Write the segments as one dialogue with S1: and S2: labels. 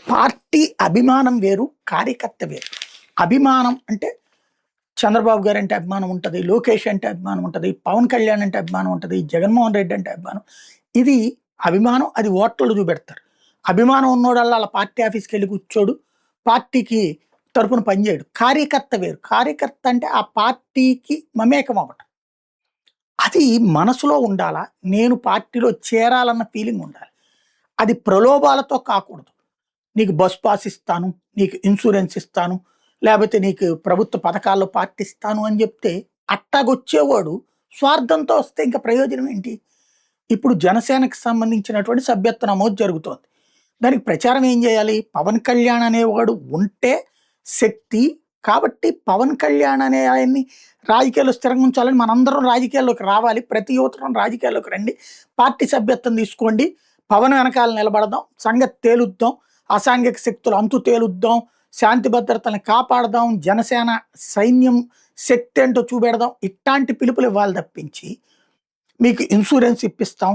S1: Party అభిమానం వేరు, కార్యకర్త వేరు. అభిమానం అంటే చంద్రబాబు గారు అంటే అభిమానం ఉంటది, లోకేష్ అంటే అభిమానం ఉంటది, పవన్ కళ్యాణ్ అంటే అభిమానం ఉంటది, జగన్మోహన్ రెడ్డి అంటే అభిమానం. ఇది అభిమానం, అది ఓట్లలో చూపెడతారు. అభిమానం ఉన్నోడల్లా ఆళ్ళ పార్టీ ఆఫీస్‌కెళ్ళి కూర్చోడు, పార్టీకి తరపున పనిచేయడు. కార్యకర్త వేరు. కార్యకర్త అంటే ఆ పార్టీకి మమేకం అవ్వటం. అది మనసులో ఉండాలా, నేను పార్టీలో చేరాలన్న ఫీలింగ్ ఉండాలి. అది ప్రలోభాలతో కాకూడదు. నీకు బస్ పాస్ ఇస్తాను, నీకు ఇన్సూరెన్స్ ఇస్తాను, లేకపోతే నీకు ప్రభుత్వ పథకాల్లో పార్టీ ఇస్తాను అని చెప్తే అట్టాగొచ్చేవాడు స్వార్థంతో వస్తే ఇంకా ప్రయోజనం ఏంటి? ఇప్పుడు జనసేనకి సంబంధించినటువంటి సభ్యత్వ నమోదు జరుగుతోంది. దానికి ప్రచారం ఏం చేయాలి? పవన్ కళ్యాణ్ అనేవాడు ఉంటే శక్తి. కాబట్టి పవన్ కళ్యాణ్ అనే ఆయన్ని రాజకీయాల్లో స్థిరంగా ఉంచాలని మనందరం రాజకీయాల్లోకి రావాలి. ప్రతి యువతరం రాజకీయాల్లోకి రండి. పార్టీ సభ్యత్వం తీసుకోండి. పవన్ వెనకాల నిలబడదాం. సంగతి తేలుద్దాం. అసాంఘిక శక్తులు అంతు తేలుద్దాం. శాంతి భద్రతలను కాపాడదాం. జనసేన సైన్యం శక్తి ఏంటో చూపెడదాం. ఇట్లాంటి పిలుపులు ఇవ్వాలి తప్పించి మీకు ఇన్సూరెన్స్ ఇప్పిస్తాం,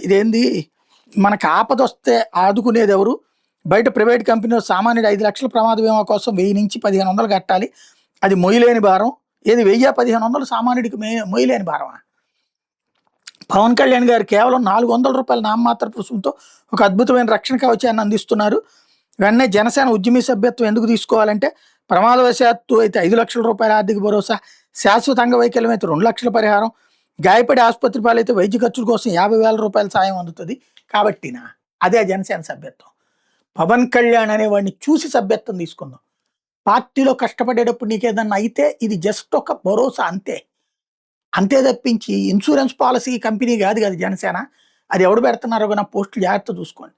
S1: ఇదేంది మనకు ఆపదొస్తే ఆదుకునేది ఎవరు? బయట ప్రైవేట్ కంపెనీలో సామాన్యుడు 5 లక్షల ప్రమాద బీమా కోసం 1000 నుంచి 1500 కట్టాలి. అది మొయ్యలేని భారం. ఏది 1000, 1500 సామాన్యుడికి మొయ్యలేని భారమా? పవన్ కళ్యాణ్ గారు కేవలం ₹400 నామమాత్ర రుసుముతో ఒక అద్భుతమైన రక్షణ కవచాన్ని అందిస్తున్నారు. వెంటనే జనసేన ఉద్యమీ సభ్యత్వం ఎందుకు తీసుకోవాలంటే, ప్రమాదవశాత్తు అయితే ₹5 లక్షల ఆర్థిక భరోసా, శాశ్వత అంగవైకల్యం అయితే 2 లక్షల పరిహారం, గాయపడి ఆసుపత్రి పాలైతే వైద్య ఖర్చుల కోసం ₹50,000 సాయం అందుతుంది. కాబట్టినా అదే జనసేన సభ్యత్వం. పవన్ కళ్యాణ్ అనేవాడిని చూసి సభ్యత్వం తీసుకుందాం. పార్టీలో కష్టపడేటప్పుడు నీకేదన్నా అయితే ఇది జస్ట్ ఒక భరోసా అంతే. అంతే తప్పించి ఇన్సూరెన్స్ పాలసీ కంపెనీ కాదు కదా జనసేన. అది ఎవడు పెడుతున్నారో నా పోస్టులు జాగ్రత్త చూసుకోండి.